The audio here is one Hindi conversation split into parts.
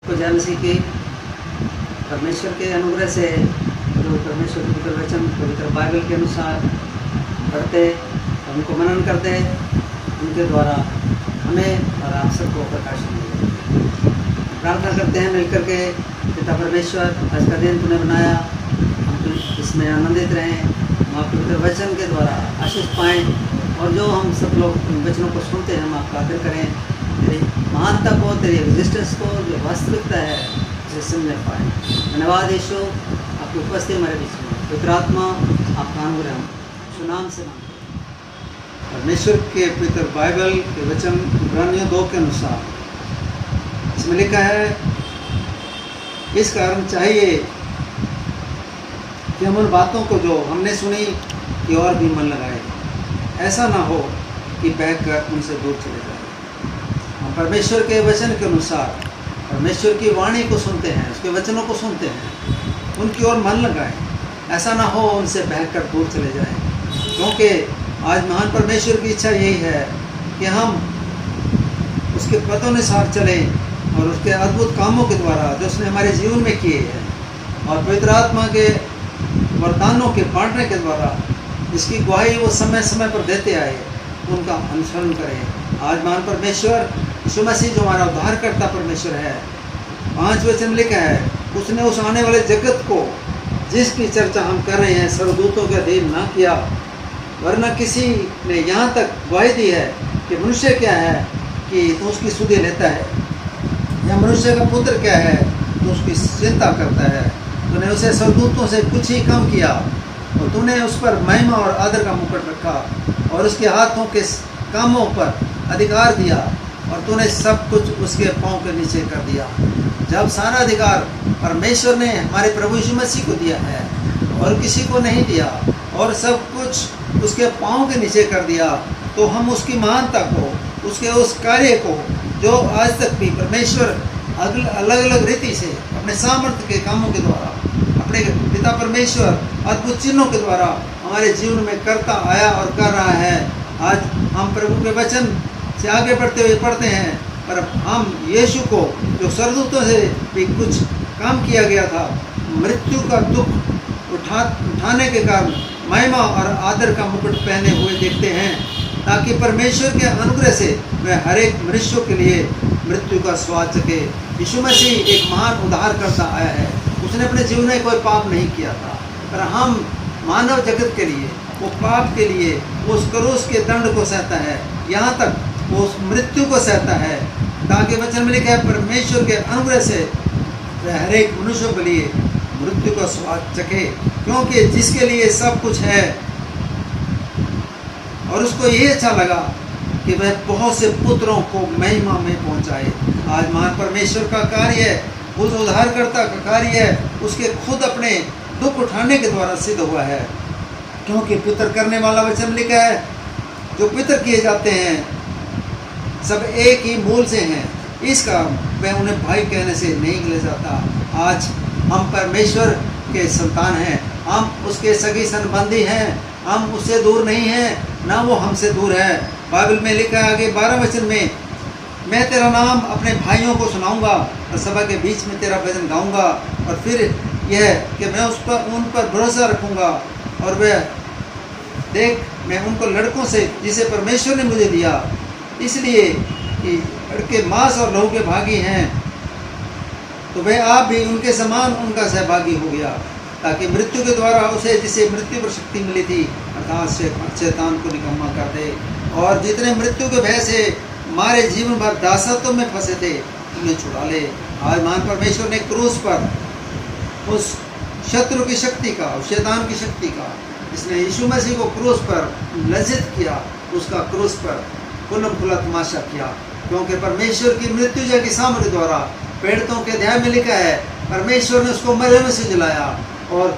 को जय मसीह की परमेश्वर के अनुग्रह से जो परमेश्वर के पवित्र वचन पवित्र बाइबल के अनुसार पढ़ते उनको मनन करते उनके द्वारा हमें और आप सबको प्रकाशन मिले। प्रार्थना करते हैं मिलकर के, पिता परमेश्वर आज का दिन तूने बनाया, हम इसमें आनंदित रहें, हम आपके पवित्र वचन के द्वारा आशीष पाएँ और जो हम सब लोग इन वचनों को सुनते हैं हम आपका आदर करें, तेरी महानता को, तेरी एग्जिस्टेंस को, जो वास्तविकता है उसे समझ पाए। धन्यवाद यीशु, आपकी उपस्थिति हमारे बीच में, पवित्र आत्मा आपका अनुग्रह हम सुनाम से मांगते हैं। परमेश्वर के पवित्र बाइबल के वचन इब्रानियों 2 के अनुसार इसमें लिखा है, इस कारण चाहिए कि हम उन बातों को जो हमने सुनी कि और भी मन लगाए, ऐसा ना हो कि बहकर उनसे दूर चले जाए। हम परमेश्वर के वचन के अनुसार परमेश्वर की वाणी को सुनते हैं, उसके वचनों को सुनते हैं, उनकी ओर मन लगाएं, ऐसा ना हो उनसे बहकर दूर चले जाएं। क्योंकि आज महान परमेश्वर की इच्छा यही है कि हम उसके पदानुसार चलें और उसके अद्भुत कामों के द्वारा जो उसने हमारे जीवन में किए हैं और पवित्र आत्मा के वरदानों के बांटने के द्वारा इसकी गवाही वो समय समय पर देते आए, उनका अनुसरण करें। आज महान परमेश्वर यीशु मसीह जो हमारा उद्धारकर्ता परमेश्वर है, 5 वचन लिखा है, उसने उस आने वाले जगत को जिसकी चर्चा हम कर रहे हैं सर्वदूतों के अधीन ना किया, वरना किसी ने यहाँ तक गवाही दी है कि मनुष्य क्या है कि तो उसकी सुधि लेता है, या मनुष्य का पुत्र क्या है तो उसकी चिंता करता है। तूने उसे सर्वदूतों से कुछ ही कम किया और तूने उस पर महिमा और आदर का मुकुट रखा और उसके हाथों के कामों पर अधिकार दिया और तूने सब कुछ उसके पांव के नीचे कर दिया। जब सारा अधिकार परमेश्वर ने हमारे प्रभु यीशु मसीह को दिया है और किसी को नहीं दिया और सब कुछ उसके पांव के नीचे कर दिया, तो हम उसकी महानता को, उसके उस कार्य को जो आज तक भी परमेश्वर अलग अलग रीति से अपने सामर्थ्य के कामों के द्वारा, अपने पिता परमेश्वर अद्भुत चिन्हों के द्वारा हमारे जीवन में करता आया और कर रहा है। आज हम प्रभु के वचन से आगे बढ़ते हुए पढ़ते हैं, पर हम यीशु को जो सर्वदूतों से भी कुछ काम किया गया था, मृत्यु का दुख उठाने के कारण महिमा और आदर का मुकुट पहने हुए देखते हैं, ताकि परमेश्वर के अनुग्रह से वह हर एक मनुष्यों के लिए मृत्यु का स्वाद चखे। यीशु मसीह एक महान उद्धार करता आया है, उसने अपने जीवन में कोई पाप नहीं किया था, पर हम मानव जगत के लिए, वो पाप के लिए उस क्रूस के दंड को सहता है, यहाँ तक वो उस मृत्यु को सहता है, ताकि वचन में लिखा है परमेश्वर के अनुग्रह से वह हर एक मनुष्यों के लिए मृत्यु का स्वाद चखे। क्योंकि जिसके लिए सब कुछ है और उसको ये अच्छा लगा कि वह बहुत से पुत्रों को महिमा में पहुंचाए। आज महान परमेश्वर का कार्य है, उस उद्धारकर्ता का कार्य है, उसके खुद अपने दुख उठाने के द्वारा सिद्ध हुआ है। क्योंकि पितर करने वाला वचन लिखा है, जो पितर किए जाते हैं सब एक ही मूल से हैं, इसका वह उन्हें भाई कहने से नहीं ले जाता। आज हम परमेश्वर के संतान हैं, हम उसके सगी संबंधी हैं, हम उससे दूर नहीं हैं, ना वो हमसे दूर है। बाइबल में लिखा है आगे 12 वचन में, मैं तेरा नाम अपने भाइयों को सुनाऊंगा और सभा के बीच में तेरा भजन गाऊंगा। और फिर यह कि मैं उन पर भरोसा रखूंगा और वह देख, मैं उनको लड़कों से जिसे परमेश्वर ने मुझे दिया, इसलिए कि लड़के मांस और लहू के भागी हैं, तो वह आप भी उनके समान उनका सहभागी हो गया, ताकि मृत्यु के द्वारा उसे जिसे मृत्यु पर शक्ति मिली थी अर्थात शैतान को निकम्मा कर दे। और जितने मृत्यु के भय से हमारे जीवन भर दासत्व में फंसे थे उन्हें छुड़ा ले। आज महान परमेश्वर ने क्रूस पर उस शत्रु की शक्ति का, उस शैतान की शक्ति का, जिसने यीशु मसीह को क्रूस पर लज्जित किया, उसका क्रूस पर खुला तमाशा किया। क्योंकि परमेश्वर की मृत्युजय की सामर्थ्य द्वारा पीड़ितों के अध्याय में लिखा है, परमेश्वर ने उसको मरे में से जलाया और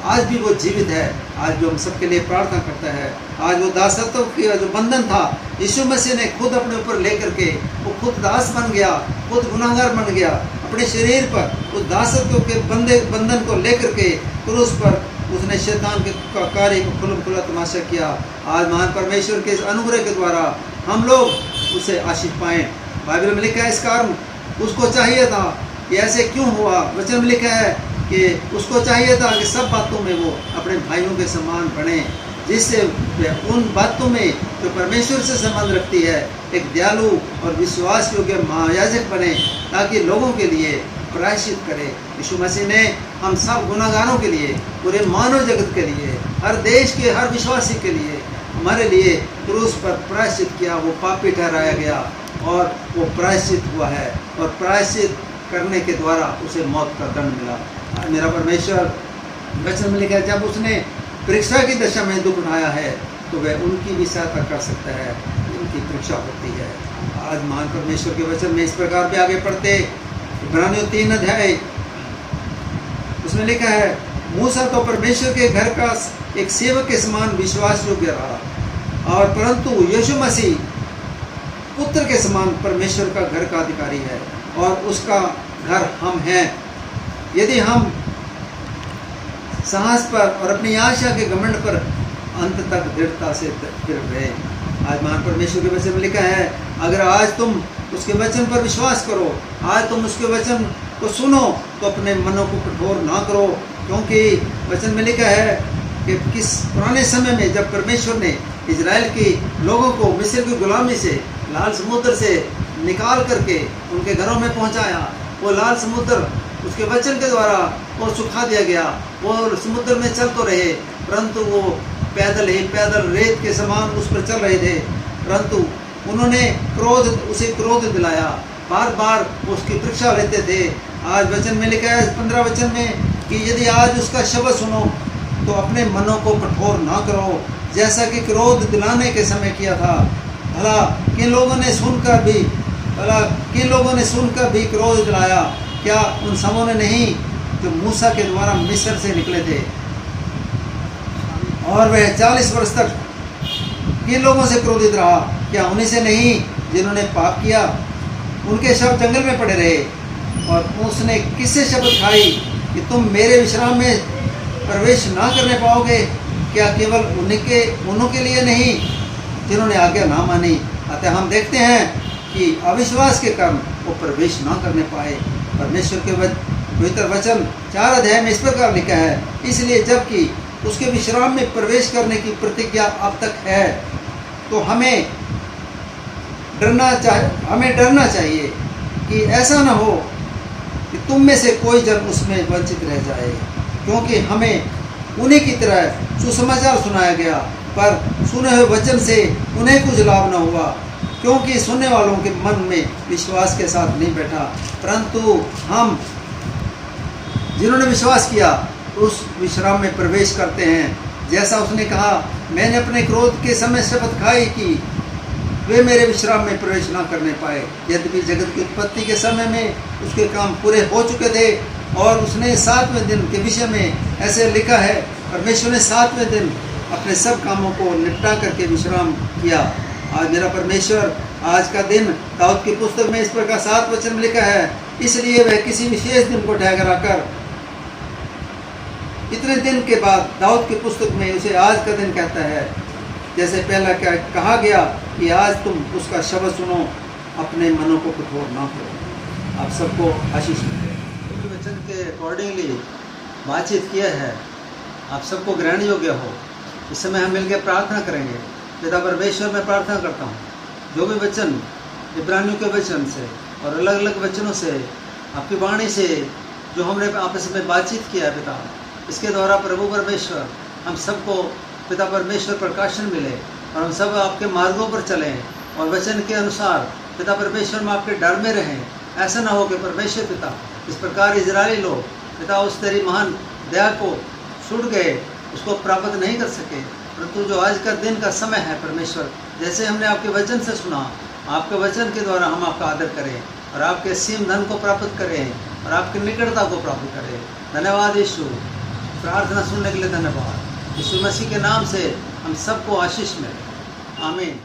आज भी वो जीवित है। आज जो हम सबके लिए प्रार्थना करता है, आज वो दासत्व की जो बंधन था यीशु मसीह ने खुद अपने ऊपर लेकर के, वो खुद दास बन गया, खुद गुनाहगार बन गया, अपने शरीर पर उस दासत्व के बंधन को लेकर के क्रूस पर उसने शैतान का कार्य को खुला तमाशा किया। आज महान परमेश्वर के इस अनुग्रह के द्वारा हम लोग उसे आशीष पाएं। बाइबल में लिखा है, इस कारण उसको चाहिए था कि ऐसे क्यों हुआ। वचन में लिखा है कि उसको चाहिए था कि सब बातों में वो अपने भाइयों के समान बने, जिससे उन बातों में जो परमेश्वर से संबंध रखती है एक दयालु और विश्वास योग्य महायाजक बने, ताकि लोगों के लिए प्रायश्चित करे। यीशु मसीह ने हम सब गुनाहगारों के लिए, पूरे मानव जगत के लिए, हर देश के हर विश्वासी के लिए, हमारे लिए क्रूस पर प्रायश्चित किया। वो पापी ठहराया गया और वो प्रायश्चित हुआ है, और प्रायश्चित करने के द्वारा उसे मौत का दंड मिला। मेरा परमेश्वर वचन में लिखा है, जब उसने परीक्षा की दशा में दुख उठाया है तो वह उनकी भी सहायता कर सकता है, उनकी परीक्षा होती है। आज महान परमेश्वर के वचन में इस प्रकार भी आगे पढ़ते, इब्रानियों 3 अध्याय, उसमें लिखा है, मूसा तो परमेश्वर के घर का एक सेवक के समान विश्वास योग्य रहा, और परंतु यीशु मसीह पुत्र के समान परमेश्वर का घर का अधिकारी है, और उसका घर हम हैं, यदि हम साहस पर और अपनी आशा के घमंड पर अंत तक दृढ़ता से स्थिर रहे। आज महान परमेश्वर के वचन में लिखा है, अगर आज तुम उसके वचन पर विश्वास करो, आज तुम उसके वचन को सुनो, तो अपने मनों को कठोर ना करो, क्योंकि वचन में लिखा है कि किस पुराने समय में जब परमेश्वर ने इजराइल के लोगों को मिस्र की गुलामी से, लाल समुद्र से निकाल करके उनके घरों में पहुंचाया, वो लाल समुद्र उसके वचन के द्वारा और सुखा दिया गया। वो समुद्र में चल तो रहे, परंतु वो पैदल ही पैदल रेत के समान उस पर चल रहे थे, परंतु उन्होंने उसे क्रोध दिलाया, बार बार उसकी परीक्षा लेते थे। आज वचन में लिखा है 15 वचन में कि यदि आज उसका शब्द सुनो तो अपने मनों को कठोर ना करो, जैसा कि क्रोध दिलाने के समय किया था। भला किन लोगों ने सुनकर भी क्रोध दिलाया? क्या उन सबों ने नहीं जो मूसा के द्वारा मिस्र से निकले थे? और वह 40 वर्ष तक किन लोगों से क्रोधित रहा? क्या उन्हीं से नहीं जिन्होंने पाप किया? उनके शव जंगल में पड़े रहे, और उसने किससे शपथ खाई कि तुम मेरे विश्राम में प्रवेश ना करने पाओगे? क्या केवल उन्हों के लिए नहीं जिन्होंने आज्ञा ना मानी? अतः हम देखते हैं कि अविश्वास के कारण वो प्रवेश ना करने पाए। परमेश्वर के पवित्र वचन 4 अध्याय में इस प्रकार लिखा है, इसलिए जबकि उसके विश्राम में प्रवेश करने की प्रतिज्ञा अब तक है, तो हमें डरना चाहिए कि ऐसा ना हो कि तुम में से कोई जन उसमें वंचित रह जाए, क्योंकि हमें उन्हीं की तरह सुसमाचार सुनाया गया, पर सुने हुए वचन से उन्हें कुछ लाभ न हुआ, क्योंकि सुनने वालों के मन में विश्वास के साथ नहीं बैठा। परंतु हम जिन्होंने विश्वास किया उस विश्राम में प्रवेश करते हैं, जैसा उसने कहा, मैंने अपने क्रोध के समय शपथ खाई कि वे मेरे विश्राम में प्रवेश ना करने पाए। यद्यपि जगत की उत्पत्ति के समय में उसके काम पूरे हो चुके थे, और उसने 7वें दिन के विषय में ऐसे लिखा है, परमेश्वर ने 7वें दिन अपने सब कामों को निपटा करके विश्राम किया। आज मेरा परमेश्वर आज का दिन दाऊद की पुस्तक में इस प्रकार 7 वचन में लिखा है, इसलिए वह किसी विशेष दिन को ठहरा कर इतने दिन के बाद दाऊद की पुस्तक में उसे आज का दिन कहता है, जैसे पहला क्या कहा गया कि आज तुम उसका शब्द सुनो, अपने मनों को कठोर ना करो। आप सबको आशीष मिले। वचन के अकॉर्डिंगली बातचीत किया है, आप सबको ग्रहण योग्य हो। इस समय हम मिलकर प्रार्थना करेंगे। पिता परमेश्वर, मैं प्रार्थना करता हूँ, जो भी वचन इब्रानियों के वचन से और अलग अलग वचनों से, आपकी वाणी से जो हमने आपस में बातचीत किया है पिता, इसके द्वारा प्रभु परमेश्वर हम सबको पिता परमेश्वर प्रकाशन मिले, और हम सब आपके मार्गों पर चलें, और वचन के अनुसार पिता परमेश्वर में आपके डर में रहें। ऐसा ना हो कि परमेश्वर पिता इस प्रकार इजरायली लोग पिता उस तेरी महान दया को छूट गए, उसको प्राप्त नहीं कर सके, परंतु जो आज का दिन का समय है परमेश्वर, जैसे हमने आपके वचन से सुना, आपके वचन के द्वारा हम आपका आदर करें और आपके सीम धन को प्राप्त करें और आपकी निकटता को प्राप्त करें। धन्यवाद यीशु, प्रार्थना सुनने के लिए धन्यवाद। यीशु मसीह के नाम से हम सबको आशीष मिले। आमीन।